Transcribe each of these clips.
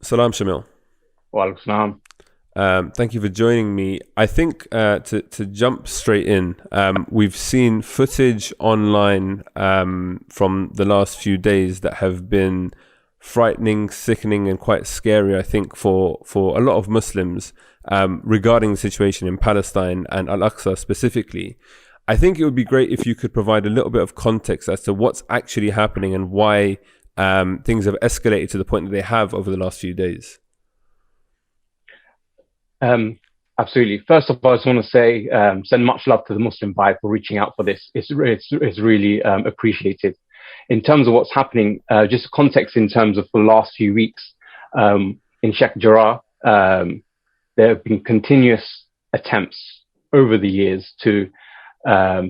Salam Shamiul. Walaikum salam. Thank you for joining me. I think to jump straight in, we've seen footage online from the last few days that have been frightening, sickening, and quite scary, I think, for a lot of Muslims regarding the situation in Palestine and Al-Aqsa specifically. I think it would be great if you could provide a little bit of context as to what's actually happening and why things have escalated to the point that they have over the last few days. Absolutely. First of all, I just want to say, send much love to the Muslim Vibe for reaching out for this. It's really appreciated. In terms of what's happening, just context in terms of the last few weeks, in Sheikh Jarrah, there have been continuous attempts over the years to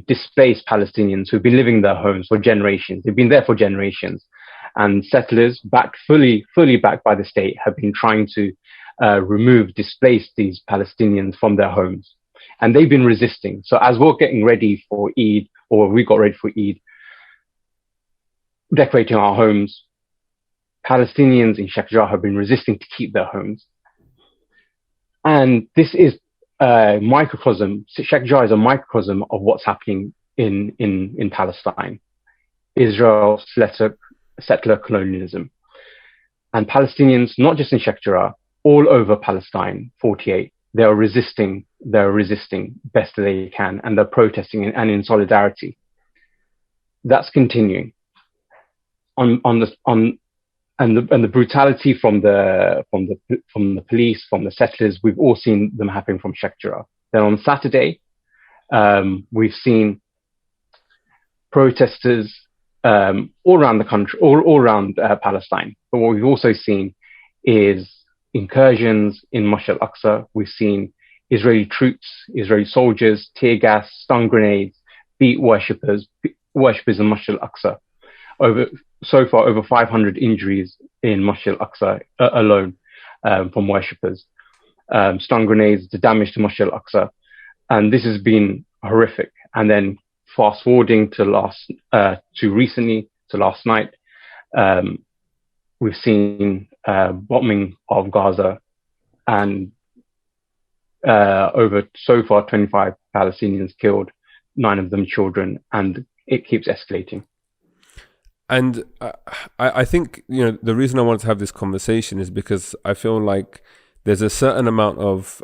displace Palestinians who've been living in their homes for generations. They've been there for generations. And settlers, fully backed by the state, have been trying to displace these Palestinians from their homes. And they've been resisting. So as we're getting ready for Eid, or we got ready for Eid, decorating our homes, Palestinians in Sheikh Jarrah have been resisting to keep their homes. And this is a microcosm. Sheikh Jarrah is a microcosm of what's happening in Palestine. Israel settler colonialism. And Palestinians, not just in Sheikh Jarrah, all over Palestine, 48, they are resisting best they can, and they're protesting and in solidarity. That's continuing. And the brutality from the police, from the settlers, we've all seen them happening from Sheikh Jarrah. Then on Saturday, we've seen protesters all around the country, all around Palestine. But what we've also seen is incursions in Mosque Al-Aqsa. We've seen Israeli troops, Israeli soldiers, tear gas, stun grenades, beat worshippers in Mosque Al-Aqsa. So far, over 500 injuries in Mosque Al-Aqsa alone from worshippers. Stun grenades, the damage to Mosque Al-Aqsa. And this has been horrific. And then fast forwarding to last night, we've seen bombing of Gaza, and over so far 25 Palestinians killed, 9 of them children, and it keeps escalating. And I think, the reason I wanted to have this conversation is because I feel like there's a certain amount of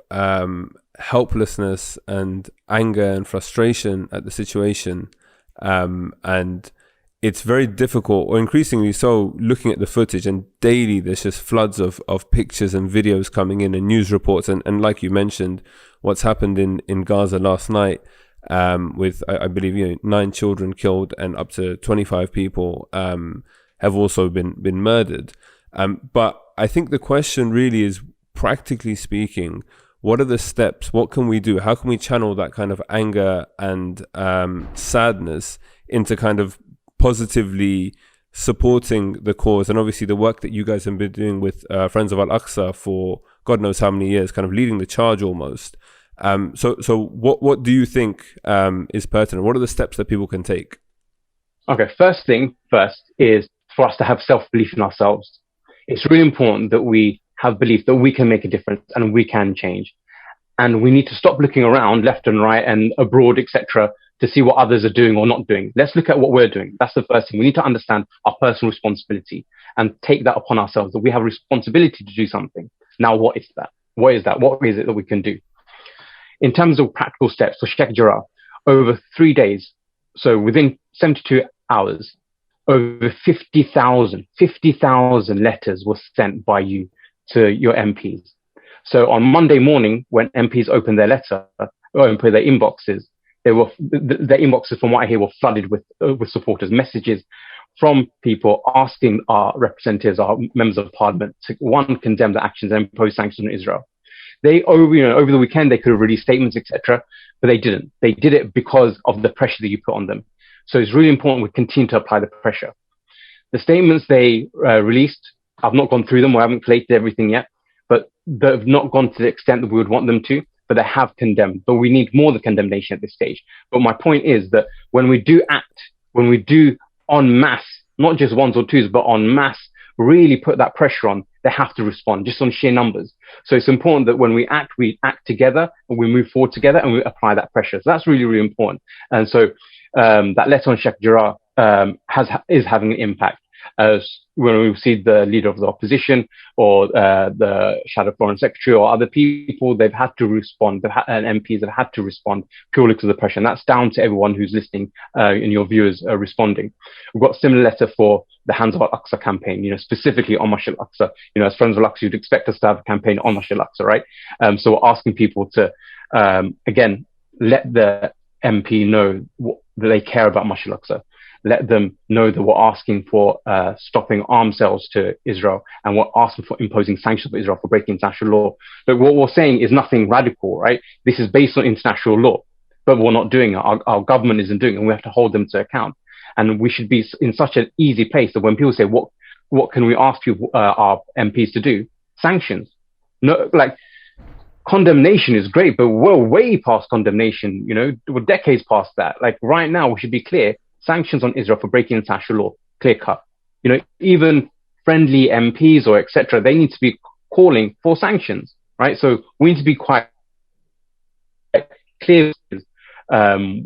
helplessness and anger and frustration at the situation, and it's very difficult, or increasingly so, looking at the footage, and daily there's just floods of pictures and videos coming in and news reports, and like you mentioned, what's happened in Gaza last night, with I believe 9 children killed and up to 25 people have also been murdered. But I think the question really is, practically speaking, what are the steps? What can we do? How can we channel that kind of anger and sadness into kind of positively supporting the cause, and obviously the work that you guys have been doing with Friends of Al-Aqsa for God knows how many years, kind of leading the charge almost. So what do you think is pertinent? What are the steps that people can take? Okay, first is for us to have self-belief in ourselves. It's really important that we have belief that we can make a difference and we can change. And we need to stop looking around left and right and abroad, etc., to see what others are doing or not doing. Let's look at what we're doing. That's the first thing. We need to understand our personal responsibility and take that upon ourselves, that we have a responsibility to do something. Now, what is that? What is it that we can do? In terms of practical steps for Sheikh Jarrah, over 3 days, so within 72 hours, over 50,000 letters were sent by you to your MPs. So on Monday morning, when MPs opened their letter, or opened their inboxes, their inboxes, from what I hear, were flooded with supporters, messages from people asking our representatives, our members of parliament, to, one, condemn the actions and impose sanctions on Israel. They, over the weekend, they could have released statements, etc., but they didn't. They did it because of the pressure that you put on them. So it's really important we continue to apply the pressure. The statements they released, I've not gone through them, or I haven't collated everything yet, but they've not gone to the extent that we would want them to, but they have condemned. But we need more than condemnation at this stage. But my point is that when we do act, when we do en masse, not just ones or twos, but en masse, really put that pressure on, they have to respond just on sheer numbers. So it's important that when we act together and we move forward together and we apply that pressure. So that's really, really important. And so that letter on Sheikh Jarrah is having an impact. As when we see the leader of the opposition or the shadow foreign secretary or other people, they've had to respond. And MPs have had to respond purely to the pressure. And that's down to everyone who's listening and your viewers are responding. We've got a similar letter for the Hands of Al-Aqsa campaign, specifically on Mosque Al-Aqsa. As Friends of Al-Aqsa, you'd expect us to have a campaign on Mosque Al-Aqsa, right? So we're asking people to, again, let the MP know that they care about Mosque Al-Aqsa. Let them know that we're asking for stopping arms sales to Israel, and we're asking for imposing sanctions for Israel for breaking international law. But what we're saying is nothing radical, right? This is based on international law, but we're not doing it. Our government isn't doing it, and we have to hold them to account. And we should be in such an easy place that when people say, what can we ask our MPs to do? Sanctions. No, like, condemnation is great, but we're way past condemnation. We're decades past that. Like, right now, we should be clear. Sanctions on Israel for breaking international law, clear cut. Even friendly MPs or etc., they need to be calling for sanctions, right? So we need to be quite clear when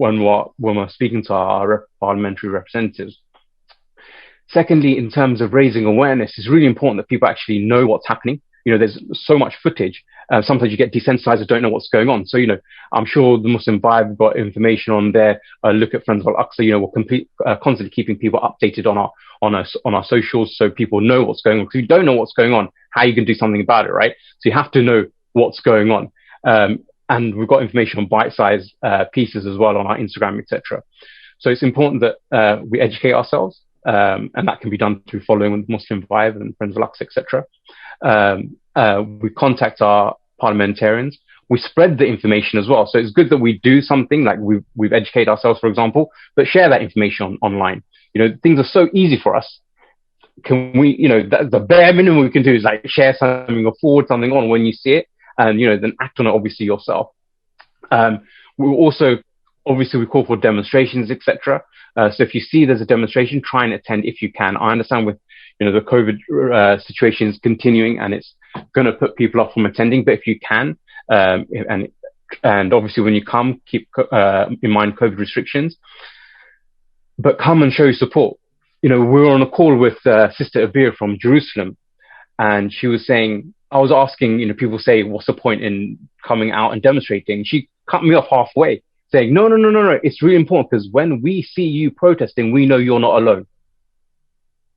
we're speaking to our parliamentary representatives. Secondly, in terms of raising awareness, it's really important that people actually know what's happening. There's so much footage. Sometimes you get desensitized and don't know what's going on. So, I'm sure the Muslim Vibe got information on there. Look at Friends of Al-Aqsa. We're constantly keeping people updated on our socials so people know what's going on. Because if you don't know what's going on, how are you going to do something about it, right? So you have to know what's going on. And we've got information on bite-sized pieces as well on our Instagram, etc. So it's important that we educate ourselves, and that can be done through following Muslim Vibe and Friends of Al-Aqsa, etc. We contact our parliamentarians. We spread the information as well. So it's good that we do something like we've educated ourselves, for example, but share that information online. Things are so easy for us. Can we, the bare minimum we can do is like share something or forward something on when you see it, and then act on it obviously yourself. We also obviously we call for demonstrations, etc. So if you see there's a demonstration, try and attend if you can. I understand with the COVID situation is continuing and it's going to put people off from attending, but if you can, and obviously when you come, keep in mind COVID restrictions, but come and show support. We were on a call with Sister Abir from Jerusalem, and she was saying, I was asking, people say, what's the point in coming out and demonstrating? She cut me off halfway, saying, no, it's really important because when we see you protesting, we know you're not alone.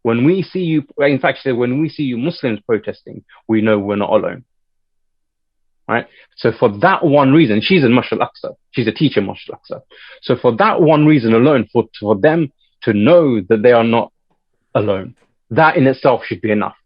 When we see you, in fact, she said, when we see you Muslims protesting, we know we're not alone. Right? So for that one reason, she's in Mosque Al-Aqsa. She's a teacher in Mosque Al-Aqsa. So for that one reason alone, for them to know that they are not alone, that in itself should be enough.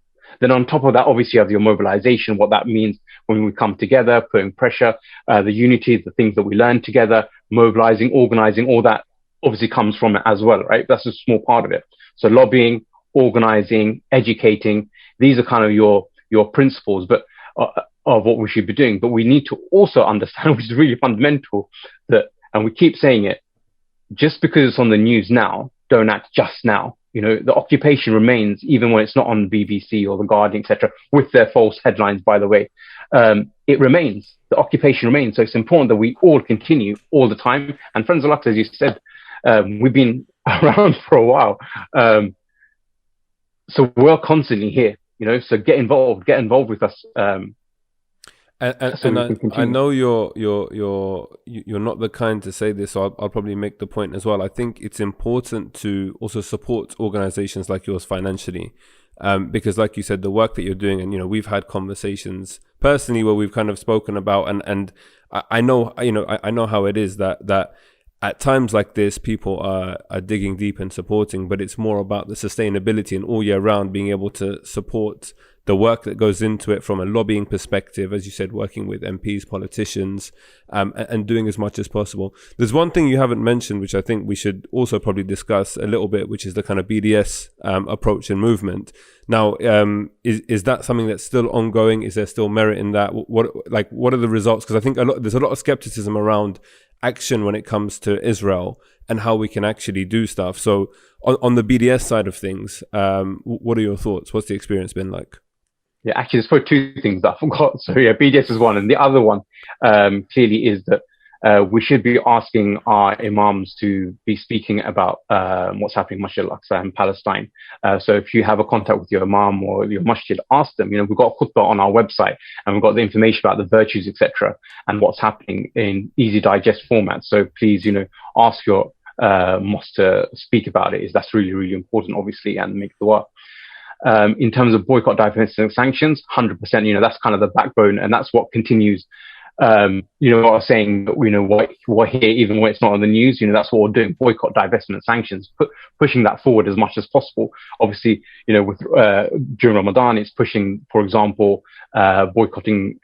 Then on top of that, obviously you have your mobilization, what that means when we come together, putting pressure, the unity, the things that we learn together, mobilizing, organizing, all that obviously comes from it as well, right? That's a small part of it. So lobbying, organizing, educating, these are kind of your principles, but of what we should be doing. But we need to also understand, which is really fundamental, that, and we keep saying it, just because it's on the news now, don't act just now. The occupation remains, even when it's not on the BBC or the Guardian, etc., with their false headlines, by the way. It remains. The occupation remains. So it's important that we all continue all the time. And Friends of Al-Aqsa, as you said, we've been around for a while. So we're constantly here, so get involved with us. I know you're not the kind to say this, so I'll probably make the point as well. I think it's important to also support organizations like yours financially, because like you said, the work that you're doing, and we've had conversations personally where we've kind of spoken about, and I know how it is that at times like this, people are digging deep and supporting, but it's more about the sustainability and all year round being able to support the work that goes into it from a lobbying perspective, as you said, working with MPs, politicians, and doing as much as possible. There's one thing you haven't mentioned, which I think we should also probably discuss a little bit, which is the kind of BDS approach and movement. Now, is that something that's still ongoing? Is there still merit in that? What are the results? Because I think there's a lot of skepticism around action when it comes to Israel and how we can actually do stuff. So on the BDS side of things, what are your thoughts? What's the experience been like? Yeah, actually, there's probably two things that I forgot. So yeah, BDS is one, and the other one clearly is that we should be asking our imams to be speaking about what's happening in Masjid Al-Aqsa and Palestine. So if you have a contact with your imam or your masjid, ask them. We've got a khutbah on our website, and we've got the information about the virtues, etc., and what's happening in easy digest format. So please, ask your mosque to speak about it. That's really, really important, obviously, and make dua. In terms of boycott, divestment, and sanctions, 100%, that's kind of the backbone, and that's what continues. What I was saying, what here, even when it's not on the news, that's what we're doing: boycott, divestment, and sanctions, pushing that forward as much as possible. Obviously, with during Ramadan, it's pushing, for example, boycotting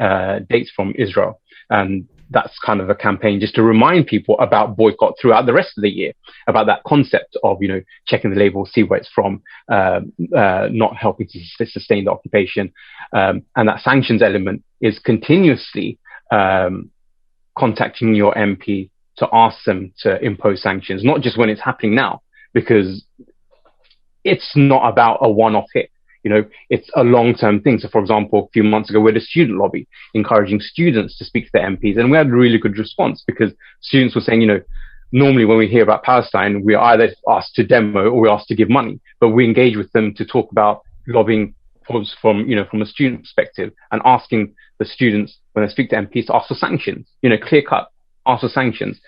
dates from Israel, and that's kind of a campaign just to remind people about boycott throughout the rest of the year, about that concept of, checking the label, see where it's from, not helping to sustain the occupation. And that sanctions element is continuously contacting your MP to ask them to impose sanctions, not just when it's happening now, because it's not about a one-off hit. It's a long-term thing. So, for example, a few months ago, we had a student lobby encouraging students to speak to their MPs, and we had a really good response because students were saying, normally when we hear about Palestine, we're either asked to demo or we're asked to give money, but we engage with them to talk about lobbying from a student perspective, and asking the students when they speak to MPs to ask for sanctions, clear cut, ask for sanctions.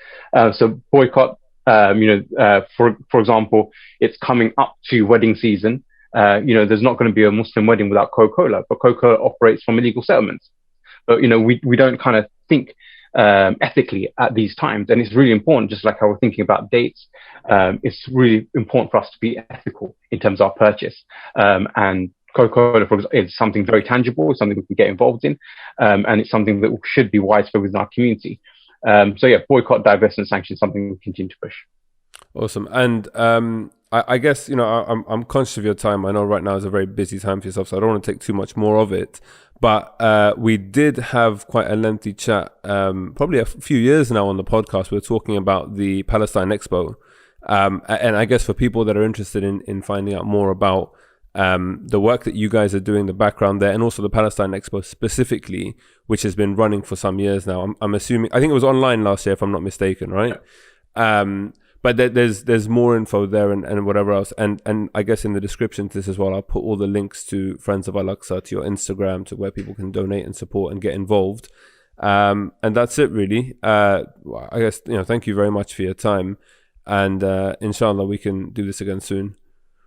So boycott, for example, it's coming up to wedding season. There's not going to be a Muslim wedding without Coca-Cola, but Coca-Cola operates from illegal settlements. But, we don't kind of think ethically at these times. And it's really important, just like how we're thinking about dates, it's really important for us to be ethical in terms of our purchase. And Coca-Cola, for example, is something very tangible, it's something we can get involved in, and it's something that should be widespread within our community. So yeah, boycott, divestment, sanctions, something we continue to push. Awesome. And I guess, I'm conscious of your time. I know right now is a very busy time for yourself, so I don't want to take too much more of it. But we did have quite a lengthy chat, probably a few years now on the podcast. We were talking about the Palestine Expo. And I guess for people that are interested in finding out more about the work that you guys are doing, the background there, and also the Palestine Expo specifically, which has been running for some years now. I'm assuming, I think it was online last year, if I'm not mistaken, right? But there's more info there and whatever else. And I guess in the description to this as well, I'll put all the links to Friends of Al-Aqsa, to your Instagram, to where people can donate and support and get involved. And that's it really. I guess, thank you very much for your time. And inshallah, we can do this again soon.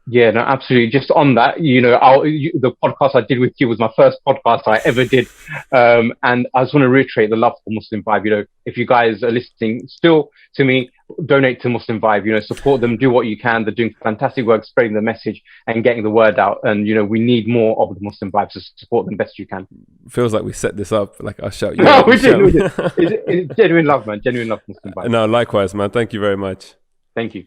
Yeah, no, absolutely. Just on that, the podcast I did with you was my first podcast I ever did. And I just want to reiterate the love for Muslim Vibe. If you guys are listening still to me, donate to Muslim Vibe, support them, do what you can. They're doing fantastic work spreading the message and getting the word out. And, we need more of the Muslim Vibe, so support them best you can. Feels like we set this up, like I'll shout you no, out. we did. It's genuine love, man. Genuine love, Muslim Vibe. No, likewise, man. Thank you very much. Thank you.